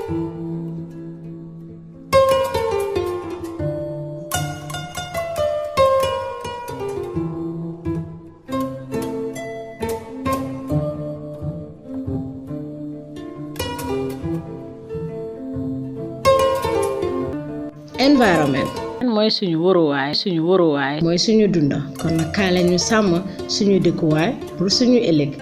Environment mooy suñu wóoruwaay mooy suñu dunda kon nag kaay la ñu sàmm suñu dëkkuwaay pour suñu ëllëg.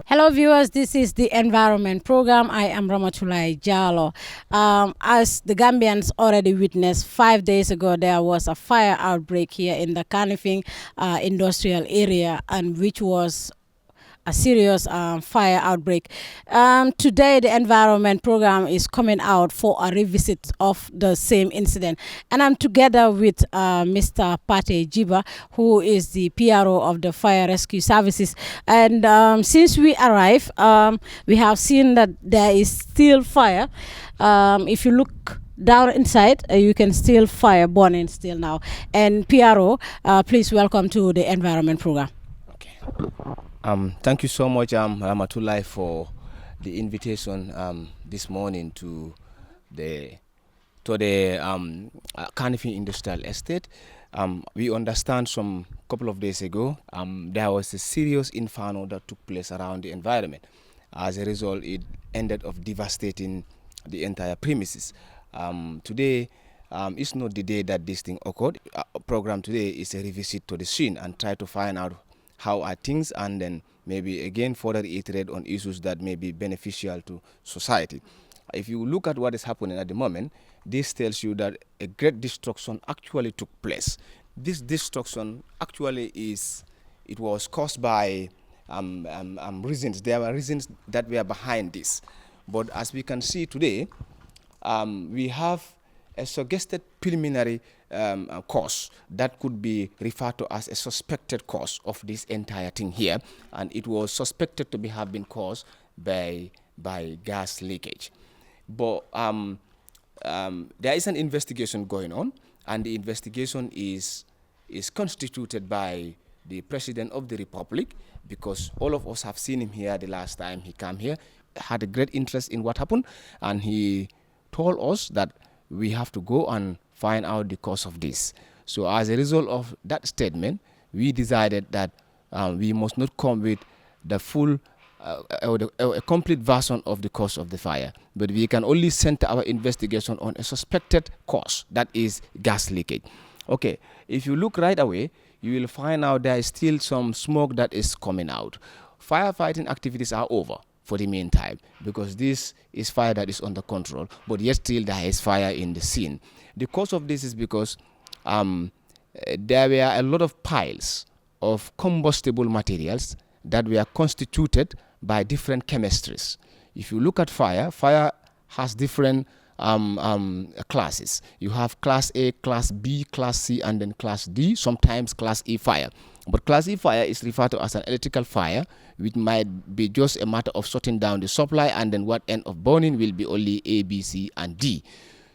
Hello viewers, this is the Environment Program. I am Ramatulai Jalo. As the Gambians already witnessed, 5 days ago there was a fire outbreak here in the Kanifing industrial area, and which was a serious fire outbreak. Today the Environment Program is coming out for a revisit of the same incident, and I'm together with Mr. Pate Jiba, who is the PRO of the Fire Rescue Services. And since we arrived, we have seen that there is still fire. If you look down inside, you can still fire burning still now. And PRO, please welcome to the Environment Program. Okay. Thank you so much, Ramatulai, for the invitation this morning to the Kanifing Industrial Estate. We understand some couple of days ago there was a serious inferno that took place around the environment. As a result, it ended up devastating the entire premises. Today is not the day that this thing occurred. Our program today is a revisit to the scene and try to find out how are things, and then maybe again further iterate on issues that may be beneficial to society. If you look at what is happening at the moment, this tells you that a great destruction actually took place. This destruction actually was caused by reasons. There were reasons that were behind this. But as we can see today, we have a suggested preliminary cause that could be referred to as a suspected cause of this entire thing here, and it was suspected to have been caused by gas leakage. But there is an investigation going on, and the investigation is constituted by the President of the Republic, because all of us have seen him here the last time he came here, had a great interest in what happened, and he told us that we have to go and find out the cause of this. So as a result of that statement, we decided that we must not come with the full a complete version of the cause of the fire, but we can only center our investigation on a suspected cause, that is gas leakage. Okay, if you look right away, you will find out there is still some smoke that is coming out. Firefighting activities are over for the meantime, because this is fire that is under control, but yet still there is fire in the scene. The cause of this is because there were a lot of piles of combustible materials that were constituted by different chemistries. If you look at fire has different classes. You have class A, class B, class C, and then class D, sometimes class E fire. But class E fire is referred to as an electrical fire, which might be just a matter of shutting down the supply, and then what end of burning will be only A, B, C, and D.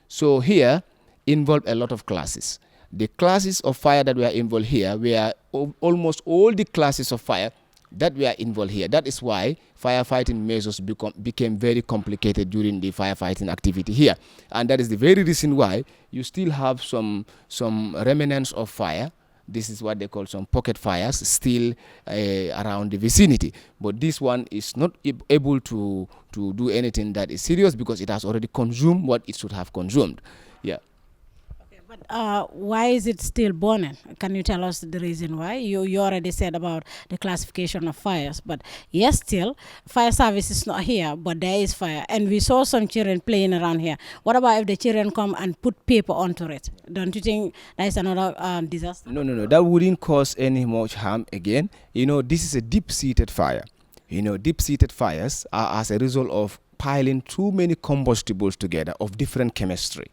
So here involve a lot of classes. The classes of fire that were involved here were almost all the classes of fire that were involved here. That is why firefighting measures became very complicated during the firefighting activity here. And that is the very reason why you still have some remnants of fire. This is what they call some pocket fires still around the vicinity. But this one is not able to do anything that is serious, because it has already consumed what it should have consumed. Yeah. But why is it still burning? Can you tell us the reason why? You already said about the classification of fires, but yes, still fire service is not here, but there is fire, and we saw some children playing around here. What about if the children come and put paper onto it? Don't you think that is another disaster? No, that wouldn't cause any much harm. Again, this is a deep-seated fire. Deep-seated fires are as a result of piling too many combustibles together of different chemistry.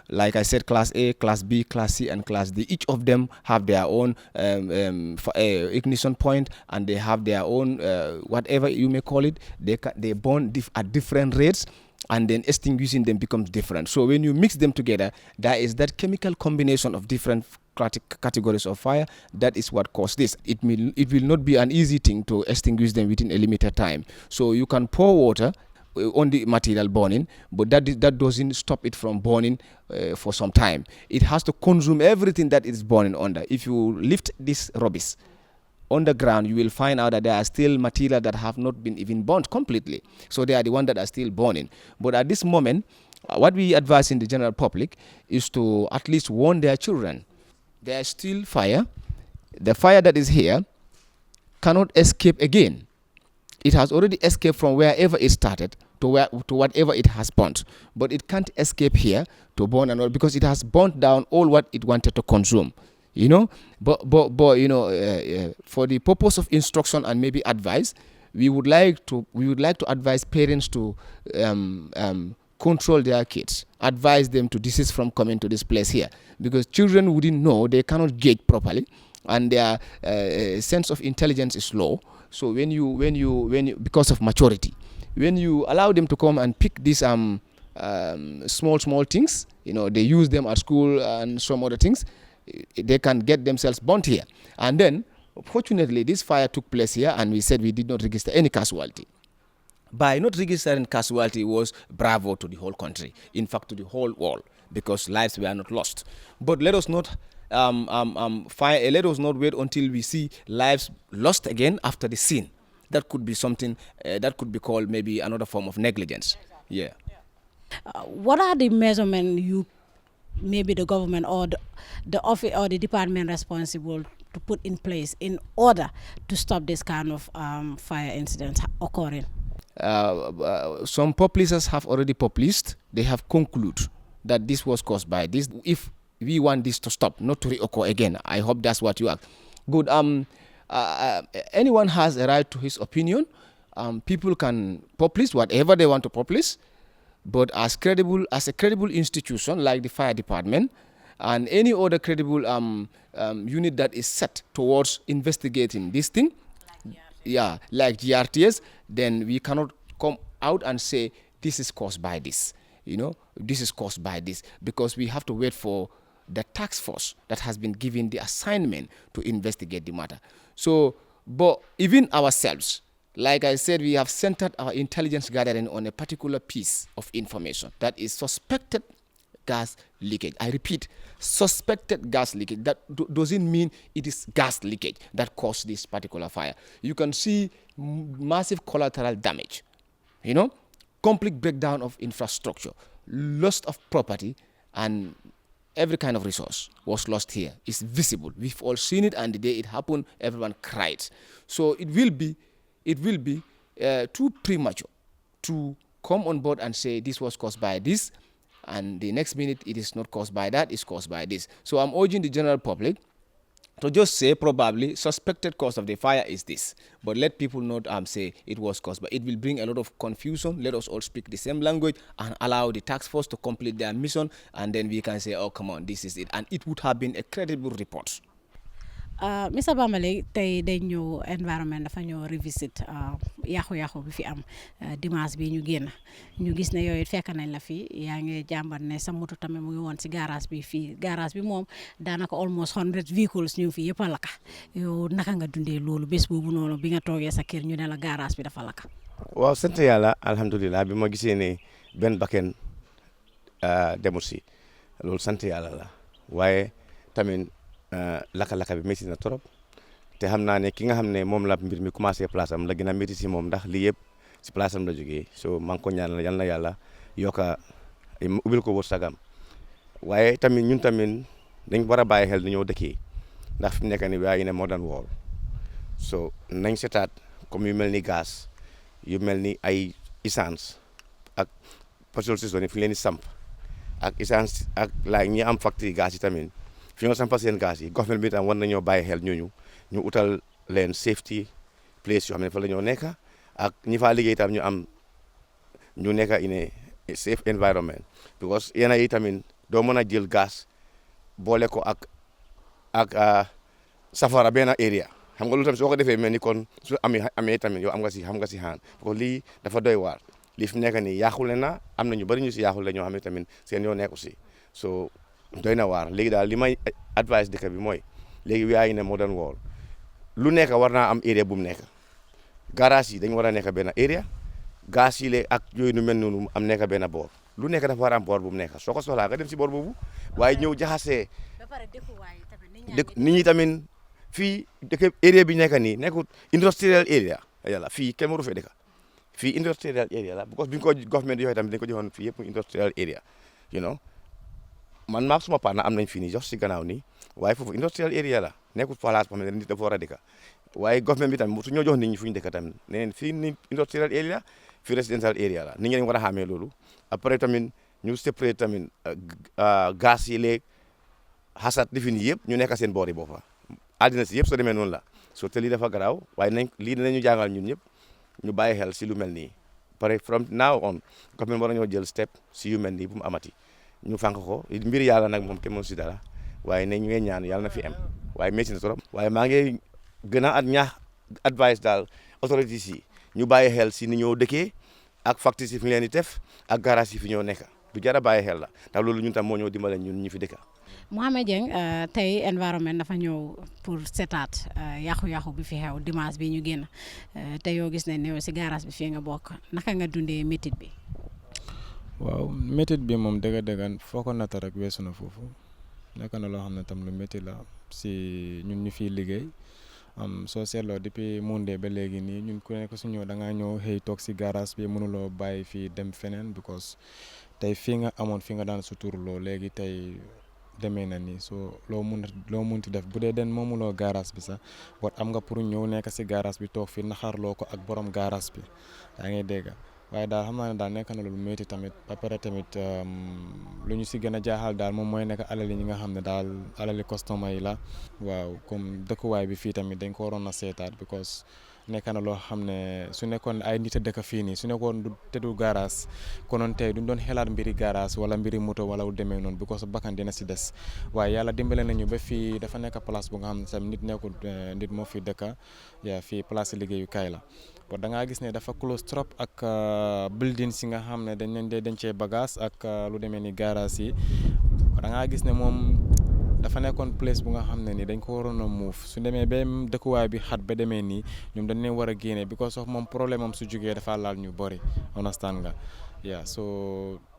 Like I said, class A, class B, class C, and class D, each of them have their own ignition point, and they have their own whatever you may call it. They burn at different rates, and then extinguishing them becomes different. So when you mix them together, there is that chemical combination of different categories of fire. That is what caused this. It will not be an easy thing to extinguish them within a limited time. So you can pour water on the material burning, but that doesn't stop it from burning for some time. It has to consume everything that is burning under. If you lift this rubbish on the ground, you will find out that there are still material that have not been even burnt completely. So they are the ones that are still burning. But at this moment, what we advise in the general public is to at least warn their children. There is still fire. The fire that is here cannot escape again. It has already escaped from wherever it started to whatever it has burnt, but it can't escape here to burn and all, because it has burnt down all what it wanted to consume. But for the purpose of instruction and maybe advice, we would like to advise parents to control their kids, advise them to desist from coming to this place here, because children wouldn't know, they cannot gauge properly, and their sense of intelligence is low. So when you because of maturity, when you allow them to come and pick these small things, they use them at school and some other things, they can get themselves burnt here. And then, fortunately, this fire took place here, and we said we did not register any casualty. By not registering casualty was bravo to the whole country, in fact to the whole world, because lives were not lost. But let us not let us not wait until we see lives lost again after the scene. That could be something that could be called maybe another form of negligence. Yeah. What are the measurements maybe the government or the office or the department responsible to put in place in order to stop this kind of fire incidents occurring? Some publishers have already published. They have concluded that this was caused by this. If we want this to stop, not to reoccur again, I hope that's what you are. Good. Anyone has a right to his opinion. People can publish whatever they want to publish, but as a credible institution like the fire department and any other credible unit that is set towards investigating this thing, like GRTS, then we cannot come out and say this is caused by this. This is caused by this, because we have to wait for the task force that has been given the assignment to investigate the matter. So, but even ourselves, like I said, we have centered our intelligence gathering on a particular piece of information that is suspected gas leakage. I repeat, suspected gas leakage. That doesn't mean it is gas leakage that caused this particular fire. You can see massive collateral damage, complete breakdown of infrastructure, loss of property, and every kind of resource was lost here. It's visible. We've all seen it, and the day it happened, everyone cried. So it will be too premature to come on board and say this was caused by this, and the next minute it is not caused by that, it's caused by this. So I'm urging the general public to just say probably suspected cause of the fire is this, but let people not say it was caused. But it will bring a lot of confusion. Let us all speak the same language and allow the task force to complete their mission, and then we can say, oh, come on, this is it. And it would have been a credible report. Mr. Bamale, tey dañ ñëw environment dafa ñëw revisit yàqu-yàqu bi fi am dimanche bi ñu génn ñu gis ne yooyu fekk nañ la fi yaa ngi jàmbat ne sa moto tamit mu ngi woon si garage bi fii garage bi moom daanaka almost 100 vehicles ñu fi yëpp a lakka yow naka nga dundee loolu bés boobu noonu bi nga toogee sa kër ñu ne la garage bi dafa lakka? waaw sant yàlla alhamdulilah bi ma gisee ne benn bakken demut si loolu sant yàlla la, waaye tamit laka bi métti na trop te xam naa ne ki nga xam ne moom la mbir mi commencé place am la gën a métti si moom, ndax lii yëpp si place am la jógee. So maa ngi ko ñaanal yal na yàlla yokka ubbil ko wërsëgam, waaye tamit ñun tamit dañ war a bàyyi xel dañoo dëkkee, ndax fi mu nekk nii we are in a modern world. So nañ seetaat comme yu mel ni gaz, yu mel ni ay essence ak petrol station yi fi leen di samp ak essence ak ñi am factory gaz yi tamit fi ñoo sampa seen gaz yi. Government bi tam war nañoo bàyyi xel ñu utal leen safety place yoo xam ne fa la ñoo nekk, ak ñi faa liggéey tam ñu nekk in a safe environment, because yéen yi tamit doo mën a jël gaz boole ko ak safara benn area. Xam nga lu tamit soo ko defee mel ni kon su amee tamit yow xam nga si xaan, parce que lii dafa doy waar. li fi nekk nii yàqule na am na ñu bëri ñu si yàqule ñoo xam ne tamit seen yoo nekku si so doy na waar léegi daal li may advice dëkk bi mooy léegi we are in a modern world lu nekk war naa am area bu mu nekk garage yi dañ war a nekk benn area gaz yi léegi ak yooyu nu mel noonu am nekk benn boor lu nekk dafa war a am boor bu mu nekk soo ko soxlaa nga dem si boor boobu waaye ñëw jaxasee nit ñi tamit fii dëkk area bi nekk nii nekkul industrial area yàlla fii kenn waru fee dëkk fii industrial area la because bi ñu ko government yooyu tamit dañ ko joxoon fii yëpp industrial area you know man maag suma partner am nañ fii nii jox si gannaaw nii waaye foofu industrial area la nekkul place boo xam ne nit dafa war a dëkk waaye government bi tamit su ñoo jox nit ñi fu ñu dëkk tamit neneen fii ni industrial area fii residential area la nit ñi dañ war a xamee loolu après tamit ñu séparé tamit gaz yi léegi xasat li fi nii yëpp ñu nekk seen boori boppa àddina si yëpp soo demee noonu la so te lii dafa garaaw waaye nañ lii dinañu jàngal ñun ñëpp ñu bàyyi xel si lu mel nii pare from now on government war nañoo jël step si yu mel nii bu mu amati ñu fànq ko mbir yàlla nag moom kenn mënu si dara waaye ne ñu ngi ñaan yàlla na fi am waaye métti na trop waaye maa ngi gën a ñaax advice daal authorities yi ñu bàyyi xel si ni ñoo dëkkee ak factures yi fi leen di def ak garage yi fi ñoo nekk du jar a bàyyi xel la ndax loolu ñun tam moo ñoo dimbale ñun ñu fi dëkka Mohamed Jeng tey environment dafa ñëw pour setaat yàqu-yàqu bi fi xew dimanche bi ñu génn te yoo gis ne ne si garage bi fii nga bokk naka nga dundee métit bi waaw métit bi moom dëgg-dëgg foo ko natt rek weesu na foofu nekk na loo xam ne tam lu métti la si ñun ñu fiy liggéey soo seetloo depuis Monday ba léegi nii ñun ku nekk su ñëw da ngaa ñëw xëy toog si garage bi mënuloo bàyyi fii dem feneen because tey fii nga amoon fi nga daan suturloo léegi tey demee na nii so loo munti def bu dee den moomuloo garage bi sax bot am nga pour ñëw nekk si garage bi toog fi naxarloo ko ak borom garage bi yaa ngi dégg waaye daal xam naa ne daal nekk na lu métti tamit ba pare tamit lu ñu si gën a jaaxal daal moom mooy nekk alali ñi nga xam ne daal alali customer yi la waaw comme dëkkuwaay bi fii tamit dañ ko waroon a seetaat because nekk na loo xam ne su nekkoon ay nit a dëkk fii nii su nekkoon du tëdu garage konoon tey duñ doon xelaat mbiri garage wala mbiri moto wala lu demee noonu because bakkan dina si des waaye yàlla dimbale nañu ba fii dafa nekk place bu nga xam ne tamit nit nekkul nit moo fi dëkk yaa fii place liggéeyukaay la bon da ngaa gis ne dafa close trop ak building si nga xam ne dañ leen dee dencee bagage ak lu demee ni garage yi da ngaa gis ne moom dafa nekkoon place bu nga xam ne ni dañ ko waroon a muuf su demee ba dëkkuwaay bi xat ba demee nii ñoom dañ leen war a génne because of moom problème am su jógee dafa laal ñu bëri understand nga yaa so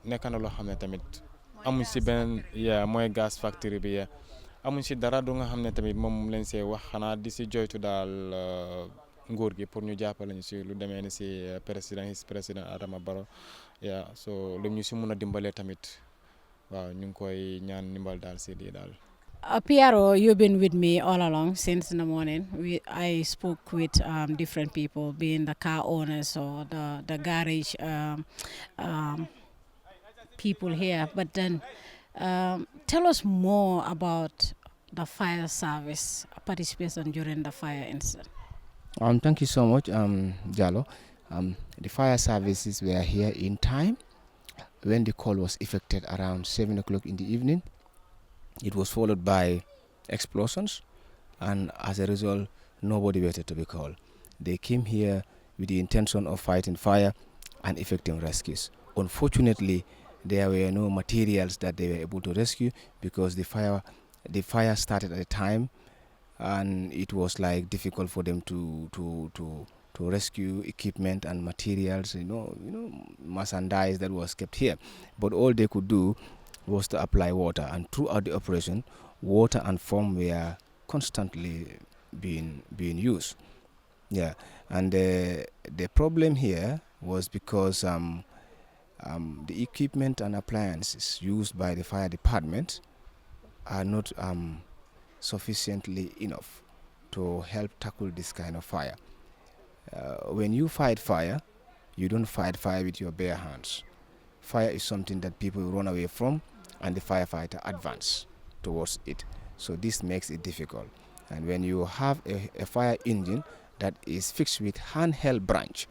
nekk na loo xam ne tamit amuñ si benn yaa mooy gaz factory bi yaa amuñ si dara du nga xam ne tamit moom lañ see wax xanaa di si joytu daal nguur gi pour ñu jàppale ñu si lu demee ni si président Adama Barrow yaa so lu ñu si mun a dimbalee tamit waaw ñu ngi koy ñaan ndimbal daal si lii daal. Piero, you've been with me all along since in the morning. I spoke with different people, being the car owners or the garage people here. But then tell us more about the fire service participation during the fire incident. Thank you so much, Jalo. The fire services were here in time when the call was effected around 7 o'clock in the evening. It was followed by explosions, and as a result, nobody waited to be called. They came here with the intention of fighting fire and effecting rescues. Unfortunately, there were no materials that they were able to rescue because the fire started at a time, and it was like difficult for them to rescue equipment and materials, merchandise that was kept here. But all they could do was to apply water, and throughout the operation, water and foam were constantly being used. Yeah, and the problem here was because the equipment and appliances used by the fire department are not sufficiently enough to help tackle this kind of fire. When you fight fire, you don't fight fire with your bare hands. Fire is something that people run away from, and the firefighter advance towards it. So this makes it difficult. And when you have a fire engine that is fixed with handheld branch,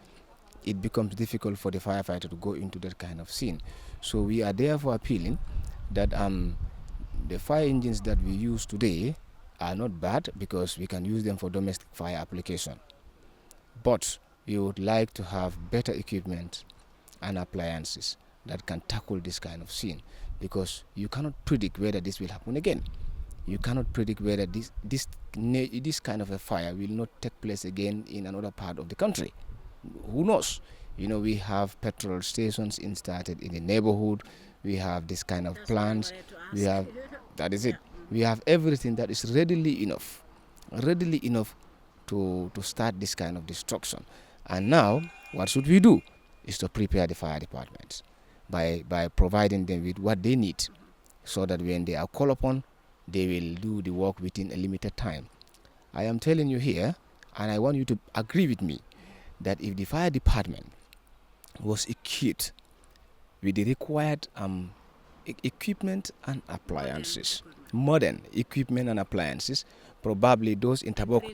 it becomes difficult for the firefighter to go into that kind of scene. So we are therefore appealing that the fire engines that we use today are not bad because we can use them for domestic fire application. But we would like to have better equipment and appliances that can tackle this kind of scene, because you cannot predict whether this will happen again. You cannot predict whether this kind of a fire will not take place again in another part of the country. Who knows? We have petrol stations started in the neighborhood. We have this kind of plants. We have, that is it. We have everything that is readily enough to start this kind of destruction. And now, what should we do? Is to prepare the fire departments by providing them with what they need, so that when they are called upon, they will do the work within a limited time. I am telling you here, and I want you to agree with me, that if the fire department was equipped with the required equipment and appliances, modern equipment and appliances, probably those in Taboko,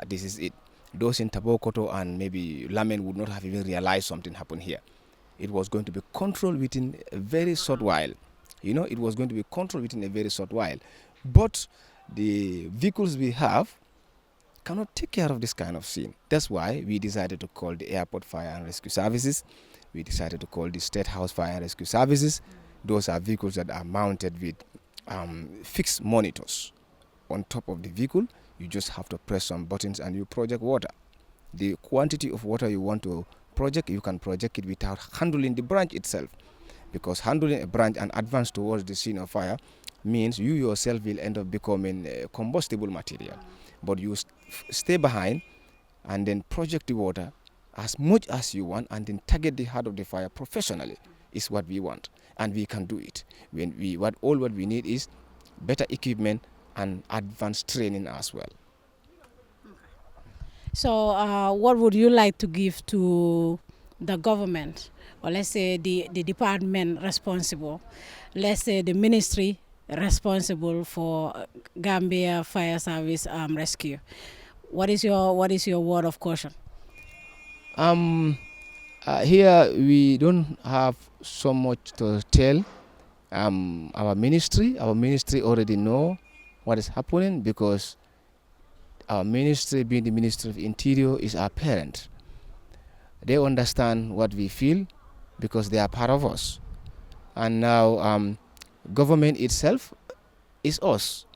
this is it, those in Tabokoto and maybe Lamen would not have even realized something happened here. It was going to be controlled within a very short while. It was going to be controlled within a very short while. But the vehicles we have cannot take care of this kind of scene. That's why we decided to call the Airport Fire and Rescue Services. We decided to call the State House Fire and Rescue Services. Those are vehicles that are mounted with fixed monitors. On top of the vehicle, you just have to press some buttons and you project water. The quantity of water you want to project, you can project it without handling the branch itself. Because handling a branch and advance towards the scene of fire means you yourself will end up becoming combustible material. But you stay behind and then project the water as much as you want and then target the heart of the fire professionally is what we want. And we can do it. What we need is better equipment and advanced training as well. So what would you like to give to the government, or let's say the department responsible, let's say the ministry responsible for Gambia Fire Service Rescue? What is your word of caution? Here we don't have so much to tell. Our ministry already know what is happening, because our ministry, being the Ministry of Interior, is our parent. They understand what we feel because they are part of us. And now government itself is us.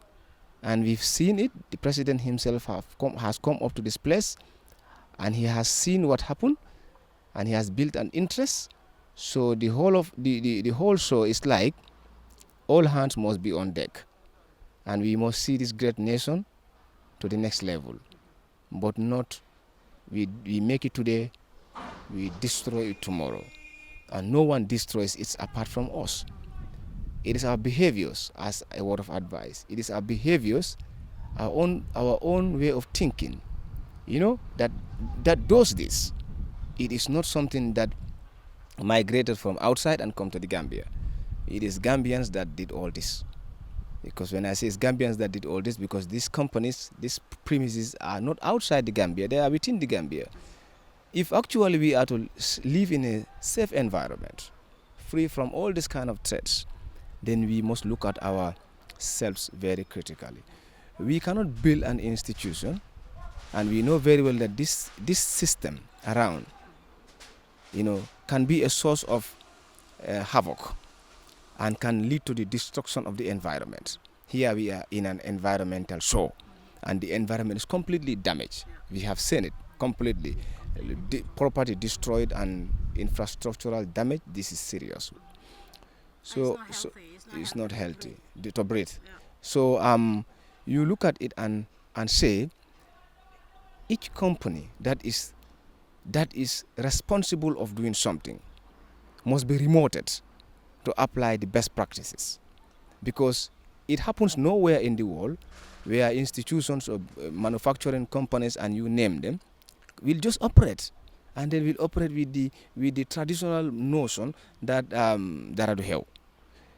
And we've seen it. The president himself has come up to this place and he has seen what happened and he has built an interest. So the whole of the whole show is like all hands must be on deck. And we must see this great nation to the next level. But not we make it today, we destroy it tomorrow. And no one destroys it apart from us. It is our behaviors, as a word of advice. It is our behaviors, our own way of thinking, that does this. It is not something that migrated from outside and come to the Gambia. It is Gambians that did all this. Because when I say it's Gambians that did all this, because these companies, these premises are not outside the Gambia, they are within the Gambia. If actually we are to live in a safe environment, free from all this kind of threats, then we must look at ourselves very critically. We cannot build an institution, and we know very well that this system around, can be a source of havoc and can lead to the destruction of the environment. Here we are in an environmental show, and the environment is completely damaged. We have seen it completely. Property destroyed and infrastructural damage. This is serious. So it's not healthy to breathe. Yeah. So you look at it and say each company that is responsible of doing something must be remoted to apply the best practices, because it happens nowhere in the world where institutions or manufacturing companies, and you name them, will just operate, and they will operate with the traditional notion that to hell.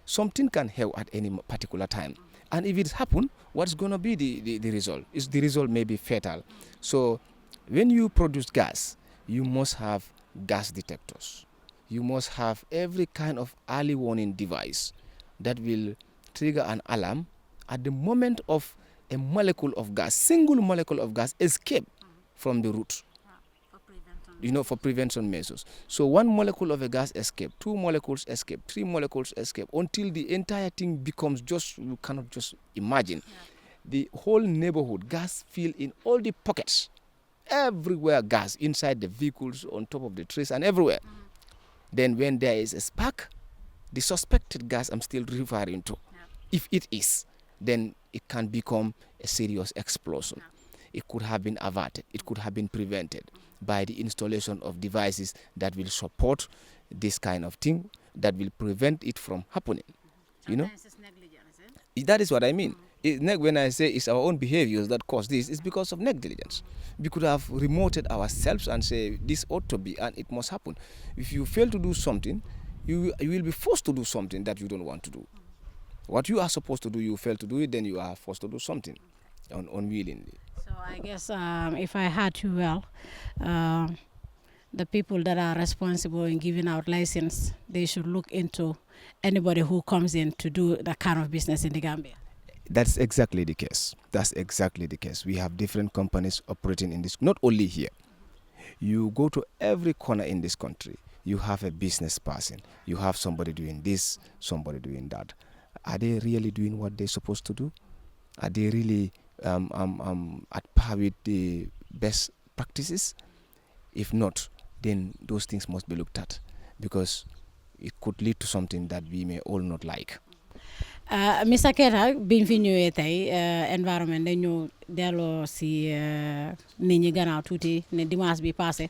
Something can hell at any particular time, and if it happens, what's going to be the result? The result may be fatal. So when you produce gas, you must have gas detectors. You must have every kind of early warning device that will trigger an alarm at the moment of a molecule of gas, single molecule of gas escape from the route. for prevention measures. So one molecule of a gas escape, 2 molecules escape, 3 molecules escape, until the entire thing becomes you cannot just imagine. The whole neighborhood, gas fill in all the pockets. Everywhere gas, inside the vehicles, on top of the trees and everywhere. Then when there is a spark, the suspected gas I'm still referring to, if it is, then it can become a serious explosion. It could have been averted. It could have been prevented by the installation of devices that will support this kind of thing, that will prevent it from happening. Sometimes it's negligence, That is what I mean. When I say it's our own behaviors that cause this, it's because of negligence. We could have remoted ourselves and say this ought to be and it must happen. If you fail to do something, you will be forced to do something that you don't want to do. What you are supposed to do, you fail to do it, then you are forced to do something unwillingly. So I guess if I heard you well, the people that are responsible in giving out license, they should look into anybody who comes in to do that kind of business in the Gambia. That's exactly the case. That's exactly the case. We have different companies operating in this, not only here. You go to every corner in this country, you have a business person. You have somebody doing this, somebody doing that. Are they really doing what they're supposed to do? Are they really at par with the best practices? If not, then those things must be looked at, because it could lead to something that we may all not like. Mr. Keita biñ fi ñëwee tey environment dañu delloo si nit ñi gannaaw tuuti ne dimanche bi passé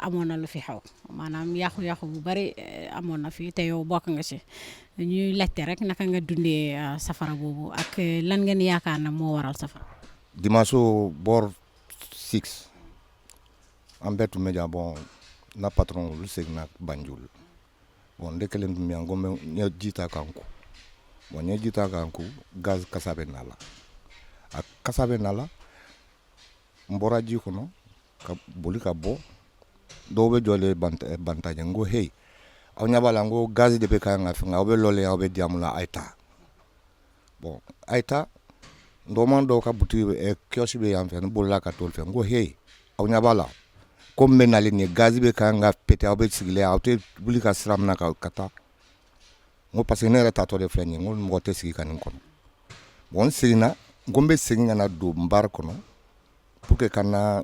amoon na lu fi xew maanaam yàqu-yàqu bu bari amoon na fi te yow bokk nga ci ñuy laajte rek naka nga dundee safara boobu ak lan ngeen yaakaar na moo waral safara. Dimanche bor 6 en betu media bon na patron lu segna Banjul bon ndekelen mi ngombe ñe jita kanku bon ñe jita kanku gaz kasabe nala ak kasabe nala mbora ji kono ka boli ka bo do be jole bantaje ngo hey aw nyabala ngo gaz de be ka nga fi nga be lole aw be diamula aita bon aita ndo man do ka buti e kiosi be yam fe no bolla ka tol fe ngo hey aw nyabala comme menali ni gaz be ka nga pete aw be sigle aw te buli ka sram na ka kata ngo parce que ne reta to de flenye ngo mo te sigi kan kono bon sirina ngombe singa na do mbar kono pour que kana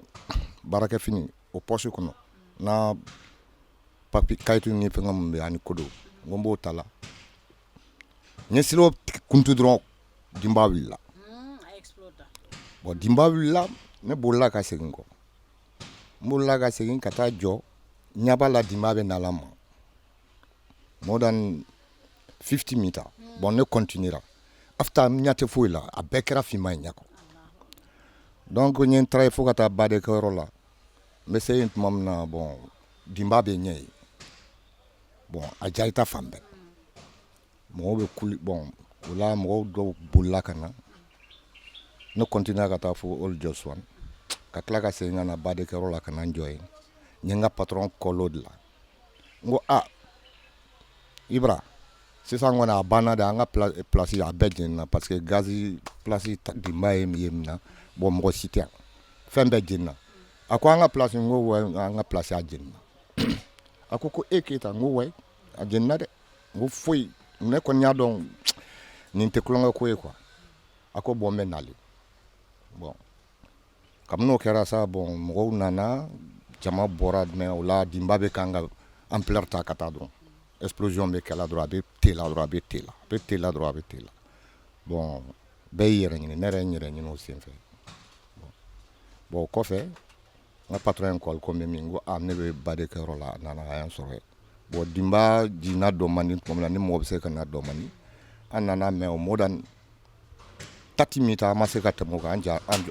baraka fini o poche kono na papi kaytu ni fe ngam be ani kodo ngombo tala nyesilo kuntu dron dimba willa bon dimba willa ne bolla ka segin ko mulla ka segin kata jo nyabala dimba be nalama more than 50 meters bon ne continuera after nyate fuila a bekra fi may nyako donc nyen tray fokata bade ko rola mais c'est mom na bon dimba be nyey bon a jaita fambe mo be kuli bon wala mo do bulla kana no continue kata fo all just one ka klaka se ngana bade ko rola kana joy nyenga patron kolod la ngo Ibra sisan ngona bana da nga place ya bedin parce que gazi place di may yemna bo mo cité fembe jinna akwa nga place ngo nga place a jinna akoko ekita ngo way a jinna de ngo foi ne ko nya don ninte kulonga ko e quoi ako bo menali bon kam no kera sa bon mo nana jama borad me wala dimbabe kanga ampleur ta kata don explosion be kala droit be tela bon be yere ni nere ni no sen fe bon ko fe na patron ko ko me mingo amne be bade ke rola nana ayan sore bon dimba dina do mani ko la ni mo se kana do mani anana me o modan 30 mita ma se ka temo ka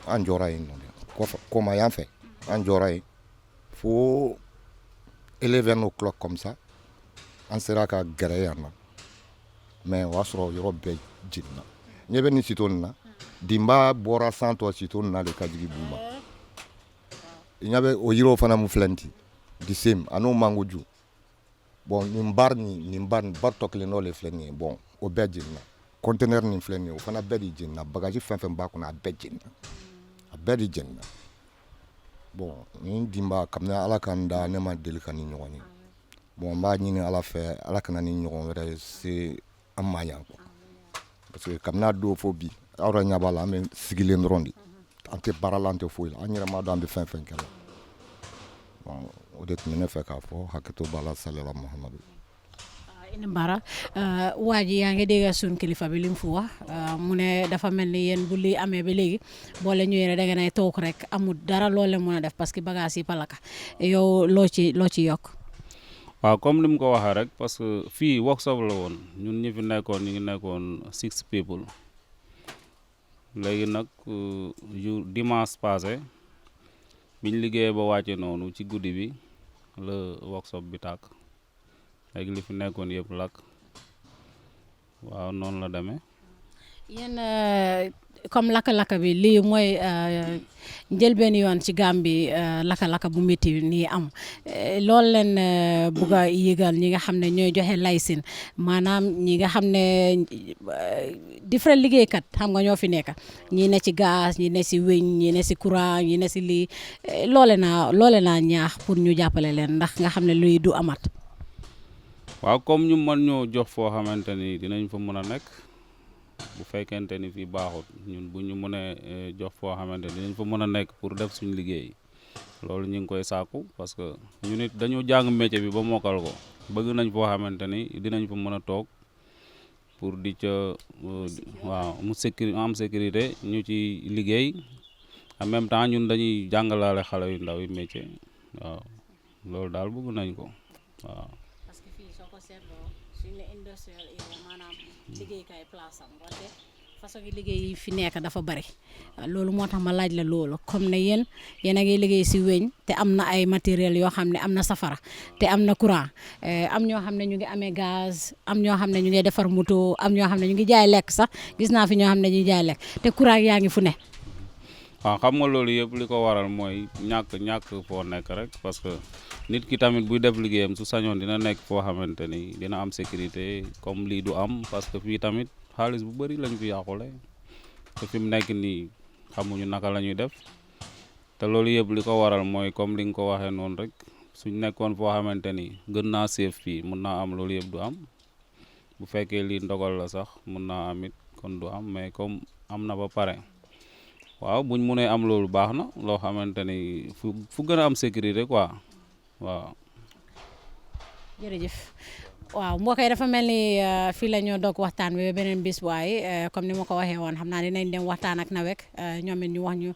anjora in ko ma yan fe anjora fo 11 o'clock comme ça an sera ka garayana mais wasro yoro be jinna nyebe ni sitonna dimba bora santo sitonna de kajigi buma nyabe o yiro fana mu flanti di sim anu manguju bon ni mbar bartokle no le fleni bon o be jinna container ni fleni o fana be di jinna bagage fen ba ko na be jinna a be di jinna bon ni dimba kamna ala kan da ne ma deli kan ni ɲɔgɔn ye bon n b'a ɲini ala fɛ ala kana ni ɲɔgɔn wɛrɛ se an ma yan quoi parce que kamna do fo bi aw yɛrɛ ɲɛ b'a la an bɛ sigilen dɔrɔn de an tɛ baara la an tɛ foyi la an yɛrɛ m'a dɔn an bɛ fɛn fɛn kɛ la bon o de tun bɛ ne fɛ k'a fɔ hakɛto b'a la salila muhamadu ina bara waa ji yaa ngi dégg suñ kilifa bi lim fu wax mu ne dafa mel ni yéen bu li amee ba léegi boo leen ñëwee da ngeen ay toog rek amul dara loo leen mën a def parce que bagage yi palaka yow loo ci yokk. waaw comme ni mu ko waxee rek parce que fii workshop la woon ñun ñi fi nekkoon ñu ngi nekkoon 6 people léegi nag yu dimanche passé biñ liggéeyee ba wàcce noonu ci guddi bi la workshop bi tàkk léegi li fi nekkoon yëpp lakk waaw noonu la demee. yéen comme lakka-lakka bi lii mooy njëlbeen yoon ci Gambie lakka-lakka bu métti nii am loolu leen bugg a yëgal ñi nga xam ne ñooy joxe laysin maanaam ñi nga xam ne différents liggéeykat xam nga ñoo fi nekk ñi ne ci gaz ñi ne si weñ ñi ne si courant ñi ne si lii loole naa ñaax pour ñu jàppale leen ndax nga xam ne luy du amat. waaw comme ñu mën ñoo jox foo xamante ni dinañ fa mën a nekk bu fekkente ni fii baaxut ñun bu ñu mënee jox foo xamante ni dinañ fa mën a nekk pour def suñu liggéey loolu ñu ngi koy sàkku parce que ñu nit dañu jàng métier bi ba mokkal ko bëgg nañ foo xamante ni dinañ fa mën a toog pour di ca waaw am sécurité ñu ci liggéey en même temps ñun dañuy jàngalaale xale yu ndaw yi métier waaw loolu daal bëgg nañ ko waaw. liggéeykaay place am wante façon yi liggéey yi fi nekk dafa bari loolu moo tax ma laaj la loolu comme ne yéen a ngi liggéey si weñ te am na ay matériel yoo xam ne am na safara te am na courant am ñoo xam ne ñu ngi amee gaz am ñoo xam ne ñu ngi defar moto am ñoo xam ne ñu ngi jaay lekk sax gis naa fi ñoo xam ne ñu ngi jaay lekk te courant yaa ngi fu ne. waaw xam nga loolu yëpp li ko waral mooy ñàkk foo nekk rek parce que nit ki tamit buy def liggéeyam su sañoon dina nekk foo xamante ni dina am sécurité comme lii du am parce que fii tamit xaalis bu bëri lañ fi yàqule te fi mu nekk nii xamuñu naka la ñuy def te loolu yëpp li ko waral mooy comme li nga ko waxee noonu rek suñ nekkoon foo xamante ni gën naa seef fii mun naa am loolu yëpp du am bu fekkee lii ndogal la sax mun naa am it kon du am mais comme am na ba pare. waaw buñ mënee am loolu baax na loo xamante ni fu gën a am sécurité quoi waaw. jërëjëf waaw mbokk yi dafa mel ni fii la ñoo dog waxtaan bi beneen bis waaye comme ni ma ko waxee woon xam naa dinañ dem waxtaan ak Nawek ñoom it ñu wax ñu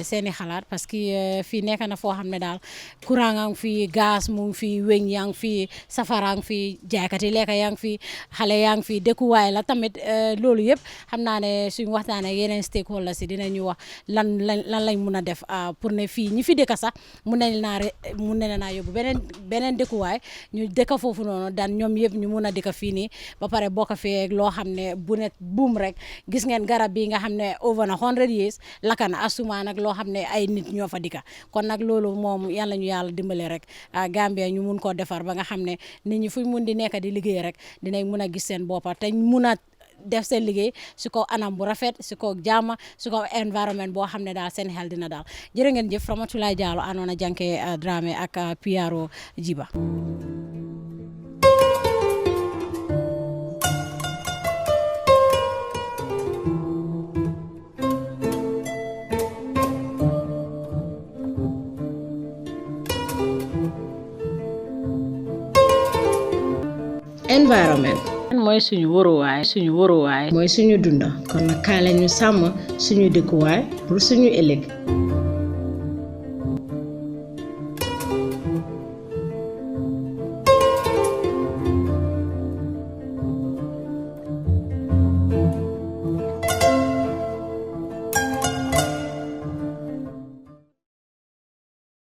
seeni xalaat parce que fii nekk na foo xam ne daal courant yaa ngi fi gaz mu ngi fi weñ yaa ngi fi safara ngi fi jaaykat yi lekk yaa ngi fi xale yaa ngi fi dëkkuwaay la tamit loolu yëpp xam naa ne suñu waxtaan ak yeneen stakeholders si dinañu wax lan lañ mun a def pour ne fii ñi fi dëkk sax mun nañ naa yóbbu beneen dëkkuwaay ñu dëkk foofu noonu daan ñoom yëpp ñu mun a dëkk fii nii ba pare bokk fee loo xam ne bu ne buum rek gis ngeen garab bi nga xam ne over na 100 years lakka na asuma nag loo xam ne ay nit ñoo fa dëkk kon nag loolu moom yàlla ñu yàlla dimbale rek Gambia ñu mun koo defar ba nga xam ne nit ñi fuñ mun di nekk di liggéey rek dinañ mun a gis seen boppa te mun a def seen liggéey si ko anam bu rafet si ko jàmm si ko environnement boo xam ne daal seen xel dina daal jërë ngeen jëf Ramatulaye Jallow anoona Janké Dramé ak PRO Jiba. Environment mooy suñu waruwaay mooy suñu dunda kon nag kaay la ñu sàmm suñu dëkkuwaay pour suñu ëllëg.